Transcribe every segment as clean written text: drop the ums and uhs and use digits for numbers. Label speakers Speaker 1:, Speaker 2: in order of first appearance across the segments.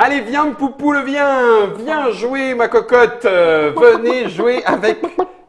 Speaker 1: Allez, viens, Poupoule, viens jouer, ma cocotte. Venez jouer avec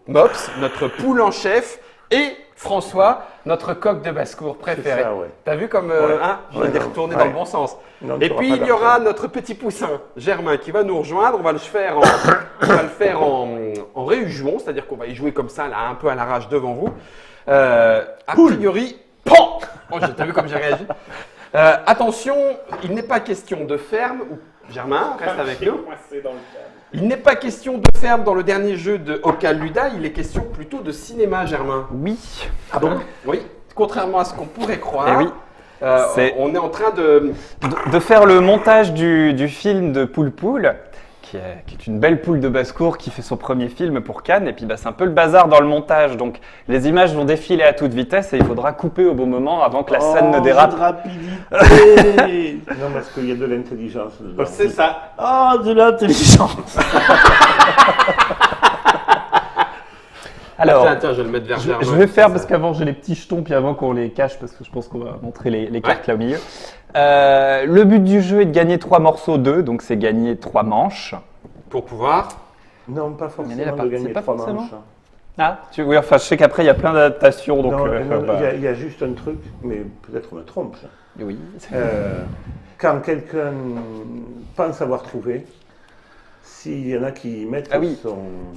Speaker 1: Mops, notre poule en chef, et François, notre coq de basse-cour préféré.
Speaker 2: Ouais.
Speaker 1: T'as vu comme je l'ai retourné dans le bon sens.
Speaker 2: Non,
Speaker 1: Et puis il y aura notre petit poussin, Germain, qui va nous rejoindre. On va le faire en réjouon, c'est-à-dire qu'on va y jouer comme ça, là, un peu à l'arrache devant vous. A priori, pan. Oh, t'as vu comme j'ai réagi. Attention, il n'est pas question de ferme. Germain, reste avec nous. Il n'est pas question de ferme dans le dernier jeu de Ocaluda, il est question plutôt de cinéma, Germain.
Speaker 3: Oui.
Speaker 1: Ah bon? Oui, contrairement à ce qu'on pourrait croire.
Speaker 3: Eh oui.
Speaker 1: On est en train de
Speaker 3: faire le montage du film de Poule Poule, qui est une belle poule de basse-cour qui fait son premier film pour Cannes. Et puis c'est un peu le bazar dans le montage. Donc les images vont défiler à toute vitesse et il faudra couper au bon moment avant que la scène ne dérape.
Speaker 2: De rapidité. Non, parce qu'il y a de l'intelligence dedans.
Speaker 1: C'est ça.
Speaker 2: Ah, de l'intelligence.
Speaker 3: Alors,
Speaker 1: tiens, je vais le mettre vers Germain.
Speaker 3: je vais faire parce qu'avant j'ai les petits jetons, puis avant qu'on les cache, parce que je pense qu'on va montrer les cartes là au milieu. Le but du jeu est de gagner 3 morceaux d'œufs, donc c'est gagner 3 manches.
Speaker 1: Pour pouvoir.
Speaker 2: Non, pas forcément
Speaker 3: Gagner la
Speaker 2: de
Speaker 3: partie,
Speaker 2: gagner
Speaker 3: c'est pas
Speaker 2: 3
Speaker 3: forcément.
Speaker 2: manches.
Speaker 3: Ah, oui, enfin je sais qu'après il y a plein d'adaptations, donc
Speaker 2: Non, il y a juste un truc, mais peut-être on me trompe.
Speaker 3: oui.
Speaker 2: Quand quelqu'un pense avoir trouvé, s'il y en a qui mettent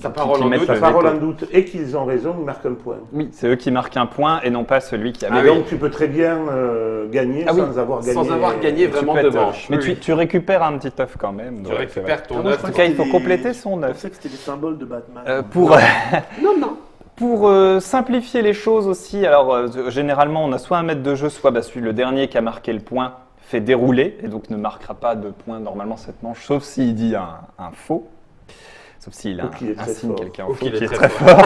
Speaker 1: sa parole en doute,
Speaker 2: sa parole en doute et qu'ils ont raison, ils marquent un point.
Speaker 3: Oui, c'est eux qui marquent un point et non pas celui qui a.
Speaker 2: Mais donc tu peux très bien gagner sans avoir gagné.
Speaker 1: Sans avoir gagné vraiment de manches.
Speaker 3: Mais tu récupères un petit œuf quand même.
Speaker 1: Tu récupères ton
Speaker 3: En
Speaker 1: œuf.
Speaker 3: tout cas, il faut compléter son œuf.
Speaker 4: Je pensais que c'était des symboles de Batman.
Speaker 1: Non.
Speaker 3: Pour simplifier les choses aussi, alors généralement on a soit un maître de jeu, soit le dernier qui a marqué le point fait dérouler et donc ne marquera pas de point normalement cette manche, sauf s'il dit un faux, sauf s'il a un signe quelqu'un au faux qui est très fort.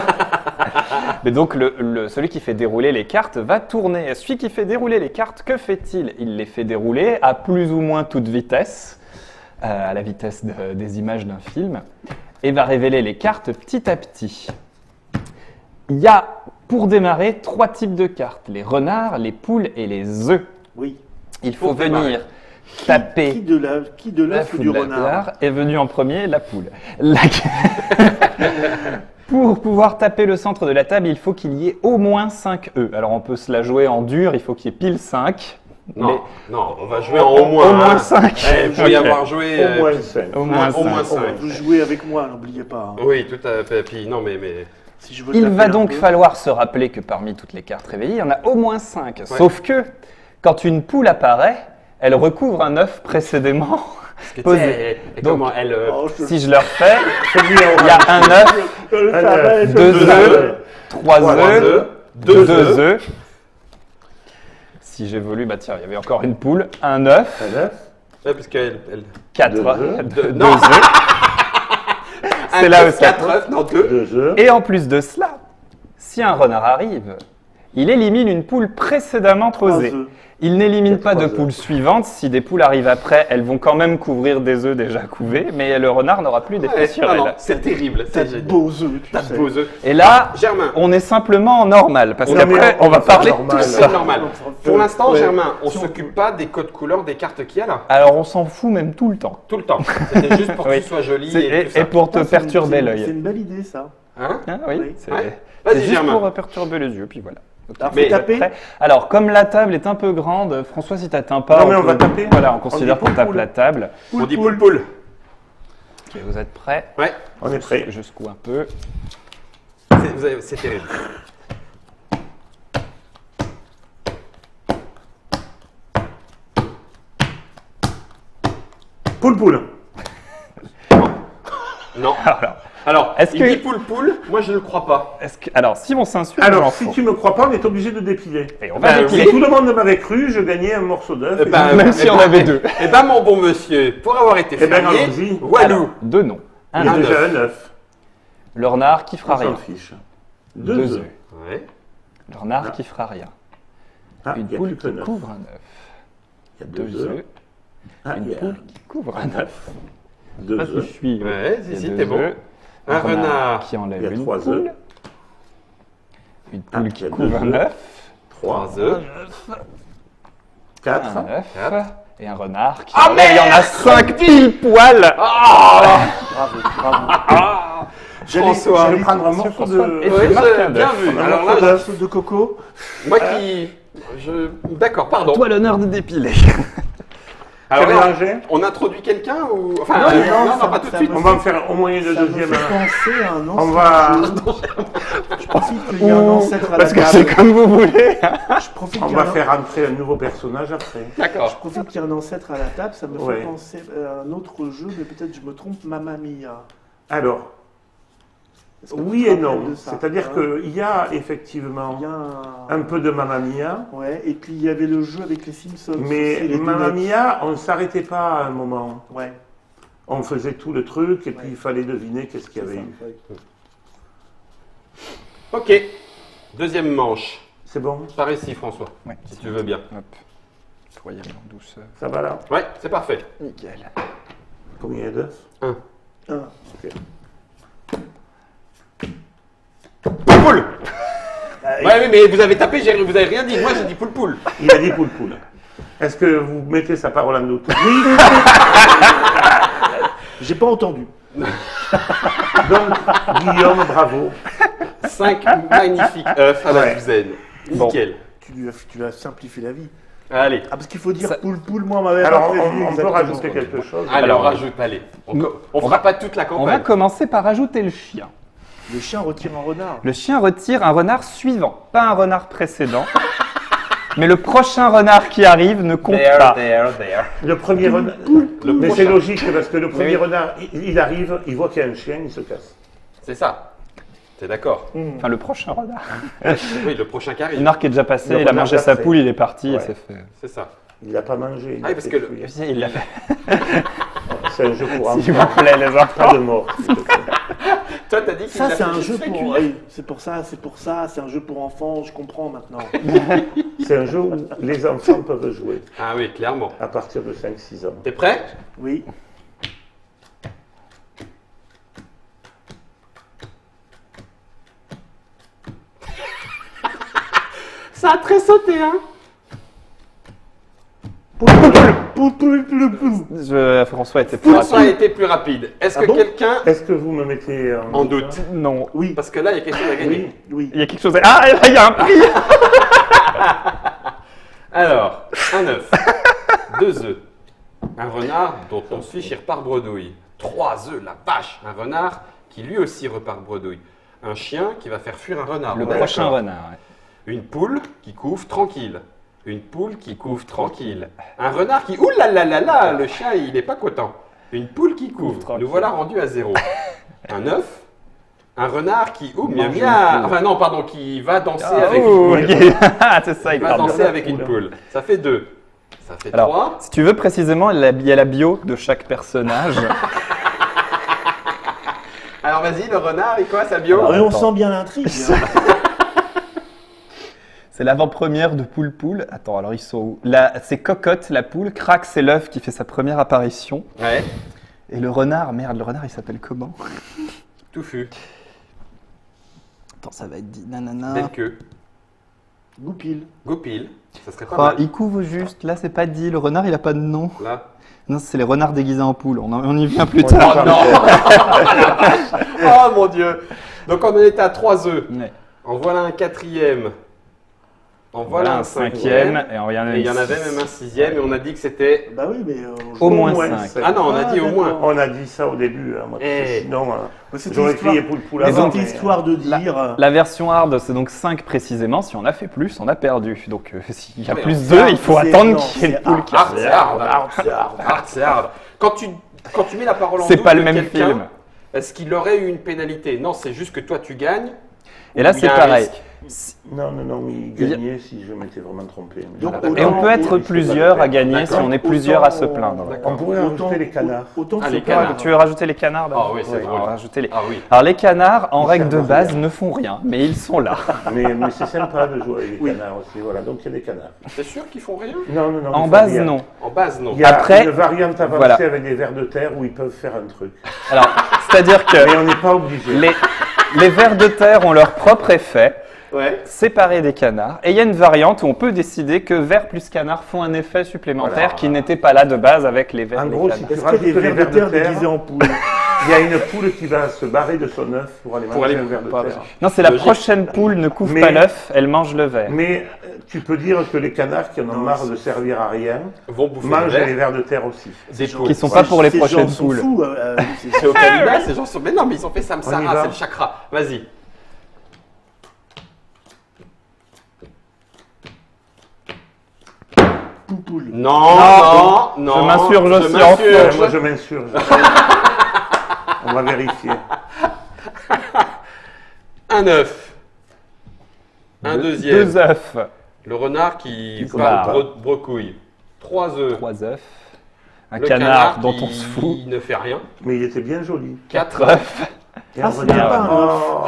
Speaker 3: Mais donc celui qui fait dérouler les cartes va tourner. Et celui qui fait dérouler les cartes, que fait-il? Il les fait dérouler à plus ou moins toute vitesse, à la vitesse des images d'un film, et va révéler les cartes petit à petit. Il y a, pour démarrer, 3 types de cartes, les renards, les poules et les œufs.
Speaker 4: Oui.
Speaker 3: Il faut venir taper.
Speaker 4: Qui de l'œuf ou du renard
Speaker 3: est venu en premier, la poule. Pour pouvoir taper le centre de la table, il faut qu'il y ait au moins 5 œufs. Alors on peut se la jouer en dur, il faut qu'il y ait pile 5.
Speaker 1: Non, on va jouer en au moins.
Speaker 3: Au moins 5.
Speaker 1: Il faut y avoir joué.
Speaker 2: Au moins 5.
Speaker 3: Au moins 5.
Speaker 4: Vous jouez avec moi, n'oubliez pas.
Speaker 1: Oui, tout à fait. Puis, non, mais...
Speaker 4: Si je veux
Speaker 3: Il va donc falloir se rappeler que parmi toutes les cartes réveillées, il y en a au moins 5. Ouais. Sauf que, quand une poule apparaît, elle recouvre un œuf précédément posé.
Speaker 1: Donc,
Speaker 3: si je le refais, il y a un œuf, 2 œufs, 3 œufs, 2 œufs. Si j'évolue, tiens, il y avait encore une poule, un œuf.
Speaker 1: Ouais, puisqu'elle...
Speaker 3: 4 œufs. 2 œufs.
Speaker 1: C'est là aussi. 4 œufs, non 2.
Speaker 3: Et en plus de cela, si un renard arrive, il élimine une poule précédemment posée. Il n'élimine pas de poule suivante. Si des poules arrivent après, elles vont quand même couvrir des œufs déjà couvés, mais le renard n'aura plus d'effet sur elle.
Speaker 1: C'est terrible.
Speaker 4: T'as de beaux œufs, tu sais.
Speaker 1: Beaux œufs.
Speaker 3: Et là,
Speaker 1: Germain,
Speaker 3: on est simplement en normal, parce qu'après, on va parler de tout ça.
Speaker 1: C'est normal. Pour l'instant, Germain, on ne s'occupe pas des codes couleurs des cartes qu'il y a là.
Speaker 3: Alors, on s'en fout même tout le temps.
Speaker 1: Tout le temps. C'était juste pour que tu sois joli
Speaker 3: et pour te perturber l'œil.
Speaker 4: C'est une belle idée, ça.
Speaker 1: Hein?
Speaker 3: Oui, c'est
Speaker 1: Vas-y,
Speaker 3: juste
Speaker 1: Germain.
Speaker 3: pour perturber les yeux, puis voilà.
Speaker 4: Mais taper.
Speaker 3: Alors, comme la table est un peu grande, François, si t'atteins pas,
Speaker 2: on va taper.
Speaker 3: Voilà, on considère qu'on tape la table.
Speaker 1: On dit poule.
Speaker 3: Ok, vous êtes prêts?
Speaker 1: Ouais.
Speaker 2: On est prêts.
Speaker 3: Jusqu'où un peu.
Speaker 1: C'est terrible.
Speaker 2: Poule.
Speaker 1: Non. Alors,
Speaker 3: est-ce
Speaker 1: il dit poule, moi je ne le crois pas.
Speaker 3: Alors, si on s'insulte,
Speaker 2: alors si tu me crois pas, on est obligé de dépiler.
Speaker 3: Et on va dépiler.
Speaker 2: Si tout le monde m'avait cru, je gagnais un morceau d'œuf.
Speaker 3: Même si on avait 2.
Speaker 1: Eh ben mon bon monsieur, pour avoir été fermier,
Speaker 2: allons-y.
Speaker 1: Walou.
Speaker 3: 2 non.
Speaker 2: Il y a déjà un œuf.
Speaker 3: Le renard qui fera
Speaker 2: On s'en
Speaker 3: rien.
Speaker 2: fiche.
Speaker 3: 2 œufs.
Speaker 1: Ouais.
Speaker 3: Le renard qui fera rien. Une
Speaker 2: il y a
Speaker 3: poule
Speaker 2: plus
Speaker 3: qui
Speaker 2: qu'un œuf.
Speaker 3: couvre un œuf.
Speaker 2: Il y a
Speaker 3: 2
Speaker 2: 2 œufs.
Speaker 3: œufs. Une poule qui couvre un œuf.
Speaker 2: 2
Speaker 3: Je
Speaker 2: œufs.
Speaker 3: suis.
Speaker 1: Ouais,
Speaker 3: Il y a
Speaker 1: si,
Speaker 3: 2
Speaker 1: t'es bon.
Speaker 3: œufs.
Speaker 1: Un renard
Speaker 3: qui enlève
Speaker 2: Il y a
Speaker 3: une
Speaker 2: 3
Speaker 3: poule.
Speaker 2: œufs.
Speaker 3: Une poule
Speaker 2: il
Speaker 3: qui
Speaker 2: y a
Speaker 3: couvre
Speaker 2: 2
Speaker 3: un
Speaker 2: œufs.
Speaker 3: œuf.
Speaker 2: 3
Speaker 1: œufs.
Speaker 2: 4.
Speaker 3: Un œuf. et un renard.
Speaker 1: Ah,
Speaker 3: il y en a 5 pile poil.
Speaker 4: Bravo, bravo.
Speaker 1: François.
Speaker 2: Je vais prendre un morceau de...
Speaker 3: Et
Speaker 1: Oui,
Speaker 3: tu marques un
Speaker 1: bien
Speaker 3: œuf.
Speaker 1: vu.
Speaker 2: Un
Speaker 1: Alors
Speaker 2: morceau
Speaker 1: là,
Speaker 2: d'œuf.
Speaker 4: Soupe de coco.
Speaker 1: moi qui... D'accord, pardon.
Speaker 3: Toi l'honneur de dépiler.
Speaker 1: Alors
Speaker 2: T'as
Speaker 1: là,
Speaker 2: mélangé?
Speaker 1: on introduit quelqu'un ou... Enfin,
Speaker 4: Non,
Speaker 1: non,
Speaker 4: ça-
Speaker 1: pas tout de
Speaker 4: ça
Speaker 1: suite.
Speaker 4: me-
Speaker 2: On va en faire au moyen de
Speaker 4: Ça me
Speaker 2: deuxième.
Speaker 4: fait penser à un
Speaker 2: On
Speaker 4: ancêtre.
Speaker 2: va,
Speaker 4: Je profite qu'il y a un ancêtre à
Speaker 3: Parce
Speaker 4: la
Speaker 3: que c'est
Speaker 4: table.
Speaker 3: comme vous voulez.
Speaker 4: Je profite
Speaker 2: on
Speaker 4: qu'il y a
Speaker 2: va
Speaker 4: un-
Speaker 2: faire entrer un nouveau personnage après.
Speaker 4: Je
Speaker 1: D'accord.
Speaker 4: profite qu'il y a un ancêtre à la table. Ça me
Speaker 2: Ouais.
Speaker 4: fait penser à un autre jeu, mais peut-être je me trompe. Mamma Mia.
Speaker 2: Alors,
Speaker 4: Est-ce que
Speaker 2: oui
Speaker 4: tu te
Speaker 2: et
Speaker 4: rappelles
Speaker 2: non.
Speaker 4: de ça,
Speaker 2: C'est-à-dire
Speaker 4: hein
Speaker 2: qu'il y a effectivement
Speaker 4: Il y a
Speaker 2: un peu de Mamma Mia,
Speaker 4: Ouais, et puis il y avait le jeu avec les Simpsons.
Speaker 2: mais
Speaker 4: aussi, les
Speaker 2: Mamma
Speaker 4: donuts.
Speaker 2: Mia, on ne s'arrêtait pas à un moment.
Speaker 4: Ouais.
Speaker 2: On faisait tout le truc et puis
Speaker 4: Ouais.
Speaker 2: il fallait deviner qu'est-ce qu'il y avait
Speaker 4: c'est
Speaker 2: eu.
Speaker 4: ça, ouais.
Speaker 1: Ok. Deuxième manche.
Speaker 2: C'est bon?
Speaker 1: Par ici, François,
Speaker 3: Ouais,
Speaker 1: si tu veux bien.
Speaker 3: Hop. Faut y aller en douceur.
Speaker 2: Ça va là?
Speaker 1: Ouais, c'est parfait.
Speaker 3: Nickel.
Speaker 2: Combien il y a d'œufs?
Speaker 4: Un.
Speaker 1: Poule. Ouais, oui, mais vous avez tapé, vous avez rien dit. Moi, j'ai dit poule.
Speaker 2: Il a dit poule. Est-ce que vous mettez sa parole en doute? Oui.
Speaker 4: J'ai pas entendu.
Speaker 2: Donc, Guillaume, bravo.
Speaker 1: 5 magnifiques œufs à la
Speaker 2: Ouais.
Speaker 1: douzaine.
Speaker 3: Bon.
Speaker 1: Nickel.
Speaker 4: Tu lui as simplifié la vie.
Speaker 1: Allez.
Speaker 4: Ah, parce qu'il faut dire
Speaker 3: Ça-
Speaker 4: poule, moi on m'avait
Speaker 2: Alors,
Speaker 4: pas prévenu
Speaker 2: on peut
Speaker 4: exactement.
Speaker 2: rajouter quelque chose?
Speaker 1: Allez,
Speaker 3: Alors,
Speaker 1: on rajoute, allez. On
Speaker 3: on
Speaker 1: fera pas toute la
Speaker 3: On va
Speaker 1: campagne.
Speaker 3: commencer par ajouter le chien.
Speaker 4: Le chien retire un renard.
Speaker 3: Le chien retire un renard suivant, pas un renard précédent. Mais le prochain renard qui arrive ne compte pas.
Speaker 2: Le premier renard.
Speaker 1: Le
Speaker 2: Mais
Speaker 1: prochain.
Speaker 2: c'est logique parce que le premier
Speaker 3: oui.
Speaker 2: renard, il arrive, il voit qu'il y a un chien, il se casse.
Speaker 1: C'est ça. T'es d'accord?
Speaker 3: Enfin, le prochain renard.
Speaker 1: Oui, le prochain qui
Speaker 3: Le
Speaker 1: arrive.
Speaker 3: renard qui est déjà passé,
Speaker 2: Le
Speaker 3: il a
Speaker 2: renard
Speaker 3: mangé sa
Speaker 2: passé.
Speaker 3: poule, il est parti et
Speaker 2: Ouais.
Speaker 3: c'est fait.
Speaker 1: C'est ça.
Speaker 2: Il l'a pas mangé. Il
Speaker 1: Ah
Speaker 2: l'a
Speaker 1: oui, parce
Speaker 2: fait
Speaker 1: que le-
Speaker 2: fuir.
Speaker 3: Il l'a fait.
Speaker 2: C'est un jeu pour
Speaker 3: S'il vous
Speaker 2: enfants.
Speaker 3: plaît, les
Speaker 2: Pas
Speaker 3: enfants.
Speaker 2: de mort. s'il te plaît.
Speaker 1: Toi, t'as dit qu'il
Speaker 4: Ça,
Speaker 1: l'a
Speaker 4: c'est
Speaker 1: fait
Speaker 4: un
Speaker 1: juste
Speaker 4: jeu
Speaker 1: fait
Speaker 4: pour.
Speaker 1: cuire.
Speaker 4: Oui, c'est pour ça, c'est un jeu pour enfants, je comprends maintenant.
Speaker 2: C'est un jeu où les enfants peuvent jouer
Speaker 1: Ah oui, clairement.
Speaker 2: à partir de 5-6 ans.
Speaker 1: T'es prêt?
Speaker 4: Oui.
Speaker 1: Ça a très sauté, hein?
Speaker 3: François était plus
Speaker 1: François a
Speaker 3: rapide.
Speaker 1: été plus rapide. Est-ce
Speaker 4: Ah
Speaker 1: que
Speaker 4: bon
Speaker 1: quelqu'un
Speaker 2: Est-ce que vous me mettez
Speaker 1: en doute?
Speaker 3: Non.
Speaker 4: Oui.
Speaker 1: Parce que là, il y a quelque chose à gagner.
Speaker 2: Oui.
Speaker 4: Oui.
Speaker 3: Il y a quelque chose à... Ah, il y a un prix.
Speaker 1: Alors, un œuf, 2 œufs, un renard dont on se fiche et repart bredouille, 3 œufs, la vache, un renard qui lui aussi repart bredouille, un chien qui va faire fuir un renard.
Speaker 3: Le
Speaker 1: on est
Speaker 3: prochain
Speaker 1: d'accord.
Speaker 3: renard. Ouais.
Speaker 1: Une poule qui couve tranquille. Une poule qui couve tranquille. Un renard qui... Ouh là là là là, le chien, il n'est pas content. Une poule qui couve.
Speaker 3: tranquille.
Speaker 1: Nous voilà rendus à 0. Un œuf. Un renard qui... Ouh, miam,
Speaker 3: Mange une
Speaker 1: miam.
Speaker 3: poule.
Speaker 1: Enfin non, pardon, qui va danser
Speaker 3: Ah,
Speaker 1: avec
Speaker 3: oh,
Speaker 1: une poule.
Speaker 3: ok. C'est ça, il
Speaker 1: Il va
Speaker 3: parle.
Speaker 1: danser avec une poule. Ça fait 2. Ça fait
Speaker 3: Alors,
Speaker 1: 3.
Speaker 3: si tu veux précisément, il y a la bio de chaque personnage.
Speaker 1: Alors vas-y, le renard, et quoi, sa bio?
Speaker 4: Ah oui, on
Speaker 3: Attends.
Speaker 4: sent bien l'intrigue. hein.
Speaker 3: C'est l'avant-première de Poule Poule. Attends, alors ils sont où? Là, c'est Cocotte, la poule. Crac, c'est l'œuf qui fait sa première apparition.
Speaker 1: Ouais,
Speaker 3: Et le renard, merde, le renard, il s'appelle comment?
Speaker 1: touffu,
Speaker 3: Attends, ça va être dit. Nanana.
Speaker 1: belle queue,
Speaker 4: Goupil.
Speaker 1: goupil, ça serait pas
Speaker 3: Ah,
Speaker 1: mal.
Speaker 3: il couve juste. Là, c'est pas dit. Le renard, il a pas de nom.
Speaker 1: Là.
Speaker 3: Non, c'est les renards déguisés en poule. On y vient plus
Speaker 2: On y
Speaker 3: tard.
Speaker 2: va.
Speaker 1: Non. Oh mon Dieu. Donc on en était à 3 œufs.
Speaker 3: Ouais.
Speaker 1: En voilà un quatrième. En voilà un cinquième.
Speaker 3: Et il
Speaker 1: Et il y en avait même un sixième. Et on a dit que c'était...
Speaker 4: Bah oui, mais.
Speaker 3: Au moins
Speaker 2: moins
Speaker 3: 5.
Speaker 2: cinq.
Speaker 1: Ah non, on a dit au moins.
Speaker 2: On a dit ça au début, hein, moi, parce que
Speaker 1: Eh.
Speaker 2: sinon,
Speaker 4: C'était
Speaker 2: j'aurais
Speaker 4: histoire,
Speaker 2: crié poule
Speaker 3: Mais
Speaker 2: avant.
Speaker 3: donc,
Speaker 4: c'était
Speaker 2: mais-
Speaker 4: histoire de dire.
Speaker 3: La version hard, c'est donc 5 précisément. Si on a fait plus, on a perdu. Donc, s'il y a
Speaker 1: Oui,
Speaker 3: plus
Speaker 1: on-
Speaker 3: 2, il faut
Speaker 4: c'est-
Speaker 3: attendre
Speaker 4: non,
Speaker 3: qu'il y ait
Speaker 4: c'est
Speaker 3: une poule qui
Speaker 1: Hard, c'est hard.
Speaker 3: arrive.
Speaker 1: Hard, c'est hard. Hard, c'est hard. Quand tu mets la parole en
Speaker 3: C'est
Speaker 1: doute
Speaker 3: pas le
Speaker 1: de
Speaker 3: même
Speaker 1: quelqu'un,
Speaker 3: film.
Speaker 1: est-ce qu'il aurait eu une pénalité? Non, c'est juste que toi tu gagnes.
Speaker 3: Et là,
Speaker 1: ou il y
Speaker 3: c'est
Speaker 1: a un
Speaker 3: pareil.
Speaker 1: risque.
Speaker 2: Non, il
Speaker 3: Il y a-
Speaker 2: gagnait si je m'étais vraiment trompé. Mais
Speaker 4: Donc,
Speaker 2: voilà.
Speaker 3: Et on peut être
Speaker 2: Oui,
Speaker 3: plusieurs à gagner si
Speaker 1: D'accord.
Speaker 3: on est plusieurs à se plaindre.
Speaker 1: D'accord.
Speaker 2: On pourrait rajouter les canards.
Speaker 4: Autant
Speaker 1: Ah,
Speaker 4: que
Speaker 1: les
Speaker 4: ce
Speaker 1: canards.
Speaker 4: pas-
Speaker 3: Tu veux rajouter les canards
Speaker 1: Ah oui, c'est
Speaker 3: On va
Speaker 1: drôle.
Speaker 3: rajouter les...
Speaker 1: Ah oui.
Speaker 3: Alors les canards, en
Speaker 2: Ils
Speaker 3: règle de
Speaker 2: servent à
Speaker 3: base,
Speaker 2: rien.
Speaker 3: ne font rien, mais ils sont là.
Speaker 2: Mais c'est sympa de jouer avec les
Speaker 4: Oui.
Speaker 2: canards aussi. Voilà, donc il y a des canards.
Speaker 1: T'es sûr qu'ils font rien?
Speaker 2: Non.
Speaker 3: En
Speaker 2: ils font
Speaker 3: base,
Speaker 2: rien.
Speaker 3: non.
Speaker 1: En base, non.
Speaker 2: Il y a
Speaker 3: Après,
Speaker 2: une variante avancée
Speaker 3: voilà.
Speaker 2: avec des vers de terre où ils peuvent faire un truc.
Speaker 3: Alors, c'est-à-dire que
Speaker 2: Mais on n'est pas obligé.
Speaker 3: les vers de terre ont leur propre effet.
Speaker 1: Ouais.
Speaker 3: séparés des canards. Et il y a une variante où on peut décider que vers plus canard font un effet supplémentaire
Speaker 2: Voilà.
Speaker 3: qui n'était pas là de base avec les vers
Speaker 2: En
Speaker 3: et les
Speaker 2: gros,
Speaker 3: canards.
Speaker 2: si tu
Speaker 4: Est-ce qu'il y a des
Speaker 2: rajoutes les
Speaker 4: vers de terre déguisés en poule?
Speaker 2: il y a une poule qui va se barrer de son œuf pour aller
Speaker 1: Pour
Speaker 2: manger
Speaker 1: aller-
Speaker 2: un ver de
Speaker 1: pas-
Speaker 2: terre.
Speaker 3: Non, c'est la
Speaker 1: Logique.
Speaker 3: prochaine poule ne couvre
Speaker 2: Mais-
Speaker 3: pas l'œuf, elle mange le ver.
Speaker 2: Mais tu peux dire que les canards qui en ont
Speaker 4: Non,
Speaker 2: marre
Speaker 4: c'est-
Speaker 2: de servir à rien
Speaker 1: Vont bouffer
Speaker 2: mangent
Speaker 1: le
Speaker 2: les
Speaker 1: verre.
Speaker 2: vers de terre aussi.
Speaker 1: Des poules.
Speaker 3: Qui sont pas pour les
Speaker 4: Ces
Speaker 3: prochaines
Speaker 4: gens sont
Speaker 3: poules.
Speaker 4: fous,
Speaker 1: C'est au Canada, ces gens sont. Mais non, mais ils ont fait
Speaker 2: On y
Speaker 1: Samsara,
Speaker 2: va.
Speaker 1: c'est le chakra. Vas-y.
Speaker 4: Poupoule.
Speaker 1: Non, non.
Speaker 3: Je m'insurge aussi en
Speaker 1: m'insurge.
Speaker 2: Moi, je m'insurge. On va vérifier.
Speaker 1: Un œuf. Un deuxième.
Speaker 3: 2 œufs,
Speaker 1: Le renard qui
Speaker 3: Qui se
Speaker 1: part
Speaker 3: barre.
Speaker 1: brocouille. 3 œufs.
Speaker 3: 3 œufs, un
Speaker 1: Le
Speaker 3: canard dont
Speaker 1: qui
Speaker 3: on se fout,
Speaker 1: ne fait rien.
Speaker 2: Mais il était bien joli.
Speaker 1: 4
Speaker 3: 4 œufs.
Speaker 2: Et
Speaker 4: Ah,
Speaker 2: on
Speaker 4: c'était
Speaker 2: regarde.
Speaker 4: pas un œuf.
Speaker 2: Oh.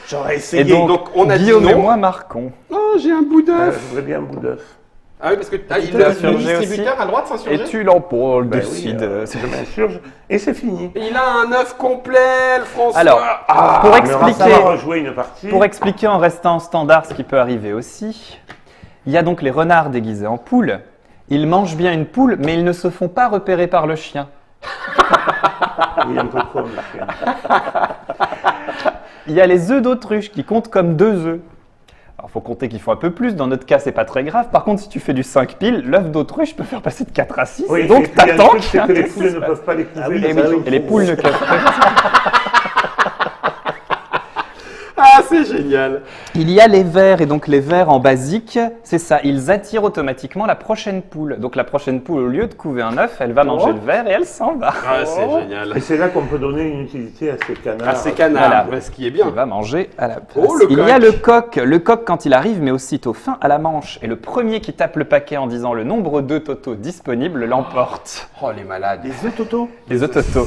Speaker 4: J'aurais
Speaker 3: Et
Speaker 4: essayé.
Speaker 1: donc, on a dit
Speaker 3: Guillaume et
Speaker 1: non.
Speaker 3: moi marquons.
Speaker 1: Oh, j'ai un bout
Speaker 2: Je
Speaker 1: d'œuf.
Speaker 2: voudrais bien un bout d'œuf.
Speaker 1: Ah oui, parce que
Speaker 3: peut-être
Speaker 1: le
Speaker 3: s'insurger
Speaker 1: distributeur a le droit de
Speaker 3: Et
Speaker 1: s'insurger.
Speaker 3: tu l'empôles,
Speaker 2: Ben oui,
Speaker 3: décide.
Speaker 2: je m'insurge. Et c'est fini.
Speaker 1: Il a un œuf complet, le François.
Speaker 3: Alors, pour
Speaker 2: On aura
Speaker 3: expliquer,
Speaker 2: savoir jouer une partie.
Speaker 3: pour expliquer en restant en standard ce qui peut arriver aussi, il y a donc les renards déguisés en poule. Ils mangent bien une poule, mais ils ne se font pas repérer par le chien.
Speaker 2: Il est un peu con, le chien.
Speaker 3: Il y a les œufs d'autruche qui comptent comme 2 œufs. Alors, il faut compter qu'il faut un peu plus. Dans notre cas, c'est pas très grave. Par contre, si tu fais du 5 piles, l'œuf d'autruche peut faire passer de 4 à 6.
Speaker 2: Oui,
Speaker 3: et
Speaker 2: et
Speaker 3: donc,
Speaker 2: puis il y a un
Speaker 3: t'attends
Speaker 2: truc, c'est que les
Speaker 3: qu'il y
Speaker 2: poules
Speaker 3: ait un
Speaker 2: ne
Speaker 3: truc.
Speaker 2: peuvent pas les couver.
Speaker 4: Ah oui,
Speaker 3: Et,
Speaker 4: bah
Speaker 3: oui,
Speaker 4: oui.
Speaker 3: et les poules ne peuvent pas.
Speaker 1: Ah, c'est génial.
Speaker 3: Il y a les vers, et donc les vers en basique, c'est ça, ils attirent automatiquement la prochaine poule. Donc la prochaine poule, au lieu de couver un œuf, elle va manger le ver et elle s'en va.
Speaker 1: Ah, c'est génial.
Speaker 2: Et c'est là qu'on peut donner une utilité à ces canards.
Speaker 1: Ah, c'est canard,
Speaker 3: Voilà.
Speaker 1: ce qui est
Speaker 3: Elle
Speaker 1: bien.
Speaker 3: va manger à la place.
Speaker 1: Oh, le
Speaker 3: Il y
Speaker 1: coq.
Speaker 3: a le coq. Le coq quand il arrive, mais aussitôt fin à la manche. Et le premier qui tape le paquet en disant le nombre d'œufs totaux disponibles l'emporte.
Speaker 1: Oh, les malades.
Speaker 4: Des œufs Toto?
Speaker 3: Les œufs totaux.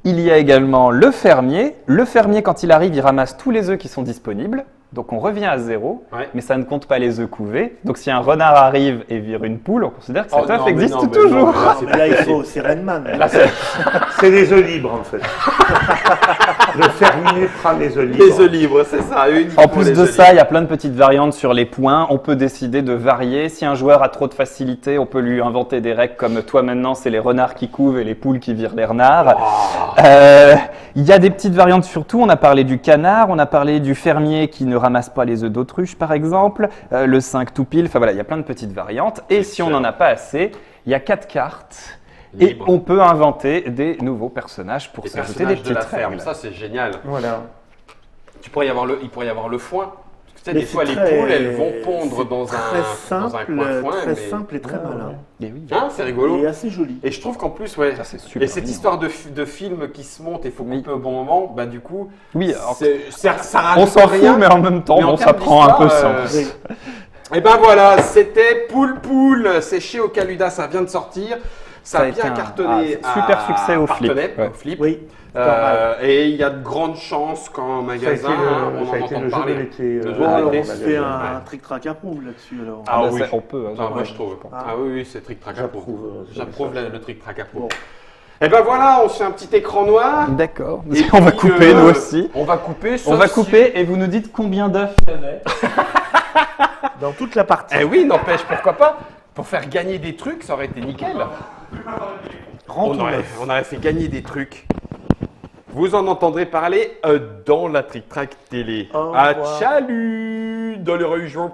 Speaker 3: Il y a également le fermier. Le fermier, quand il arrive, il ramasse tous les œufs qui sont disponibles. Donc on revient à 0,
Speaker 1: Ouais.
Speaker 3: mais ça ne compte pas les œufs couvés. Donc si un renard arrive et vire une poule, on considère que cet
Speaker 1: Oh,
Speaker 3: œuf
Speaker 1: non, mais
Speaker 3: existe
Speaker 1: non, mais
Speaker 3: toujours.
Speaker 1: non, mais là,
Speaker 4: Non, mais là, il faut. C'est Renman.
Speaker 2: C'est des œufs libres, en fait. Le fermier prend les œufs libres.
Speaker 1: Les œufs libres, c'est ça. uniquement
Speaker 3: En plus
Speaker 1: les
Speaker 3: de
Speaker 1: œufs
Speaker 3: ça, il y a plein de petites variantes sur les points. On peut décider de varier. Si un joueur a trop de facilité, on peut lui inventer des règles comme toi maintenant, c'est les renards qui couvent et les poules qui virent les renards. Il y a des petites variantes surtout. On a parlé du canard, on a parlé du fermier qui ne ramasse pas les œufs d'autruche par exemple, le 5 tout pile. Enfin voilà, il y a plein de petites variantes. Et si on n'en a pas assez, il y a 4 cartes. Et
Speaker 1: Libre.
Speaker 3: on peut inventer des nouveaux personnages pour
Speaker 1: Les
Speaker 3: s'ajouter des
Speaker 1: personnages de la
Speaker 3: petites
Speaker 1: ferme,
Speaker 3: règles.
Speaker 1: ça c'est génial.
Speaker 2: Voilà.
Speaker 1: Il pourrait y avoir le foin. Parce que tu sais,
Speaker 4: Mais
Speaker 1: des fois
Speaker 4: c'est
Speaker 1: les
Speaker 4: très-
Speaker 1: poules, elles vont pondre
Speaker 4: c'est
Speaker 1: dans
Speaker 4: très
Speaker 1: un
Speaker 4: simple,
Speaker 1: coin foin.
Speaker 4: très
Speaker 1: mais-
Speaker 4: simple et très malin.
Speaker 3: Et oui.
Speaker 1: Hein, c'est rigolo.
Speaker 4: Et assez joli.
Speaker 1: Et je trouve qu'en plus, ouais.
Speaker 3: Ça, c'est super
Speaker 1: Et cette
Speaker 3: mignon.
Speaker 1: histoire de film qui se monte et il faut
Speaker 3: Oui.
Speaker 1: couper au bon moment, bah du coup,
Speaker 3: Oui, alors,
Speaker 1: ça
Speaker 3: on
Speaker 1: rajoute
Speaker 3: s'en
Speaker 1: rien.
Speaker 3: fout, mais en même temps,
Speaker 1: Mais en
Speaker 3: bon, ça
Speaker 1: termes
Speaker 3: prend un peu
Speaker 1: d'histoire,
Speaker 3: sens.
Speaker 4: Oui.
Speaker 1: Et ben voilà, c'était Poule, c'est chez Ocaluda, ça vient de sortir. Ça
Speaker 3: Ça
Speaker 1: a
Speaker 3: a été
Speaker 1: bien
Speaker 3: un-
Speaker 1: cartonné.
Speaker 3: super succès au Flip.
Speaker 1: Partenay,
Speaker 3: Ouais.
Speaker 1: au Flip.
Speaker 4: Oui.
Speaker 1: Et il y a de grandes chances qu'en
Speaker 2: Ça a été
Speaker 1: magasin,
Speaker 2: le,
Speaker 1: on
Speaker 2: ça a
Speaker 1: en
Speaker 2: été
Speaker 1: entende
Speaker 2: le jeu de
Speaker 1: parler.
Speaker 2: l'été.
Speaker 1: Le jeu de
Speaker 4: Bon, alors
Speaker 1: l'été.
Speaker 4: on se fait
Speaker 1: Ouais.
Speaker 4: un trick-track approuve là-dessus alors.
Speaker 1: Ah
Speaker 3: bah,
Speaker 1: oui.
Speaker 3: ça, on peut. hein,
Speaker 1: Ah, moi je trouve.
Speaker 4: Ah.
Speaker 1: Ah oui, c'est trick track approuve.
Speaker 2: J'approuve,
Speaker 1: Le trick track approuve.
Speaker 4: Bon.
Speaker 1: Et ben voilà, on se fait un petit écran noir.
Speaker 3: D'accord.
Speaker 1: Et
Speaker 3: On va
Speaker 1: puis,
Speaker 3: couper, nous aussi.
Speaker 1: On va couper.
Speaker 3: On
Speaker 1: sauf
Speaker 3: va
Speaker 1: si-
Speaker 3: couper et vous nous dites combien d'œufs il y avait.
Speaker 4: Dans toute la partie.
Speaker 1: Eh oui, n'empêche, pourquoi pas. Pour faire gagner des trucs, ça aurait été nickel.
Speaker 4: Rends
Speaker 1: On
Speaker 4: ton
Speaker 1: aurait,
Speaker 4: œuf.
Speaker 1: on aurait fait gagner des trucs. Vous en entendrez parler dans la Trick Track télé.
Speaker 4: Au
Speaker 1: À
Speaker 4: revoir.
Speaker 1: Chalut, dans le région.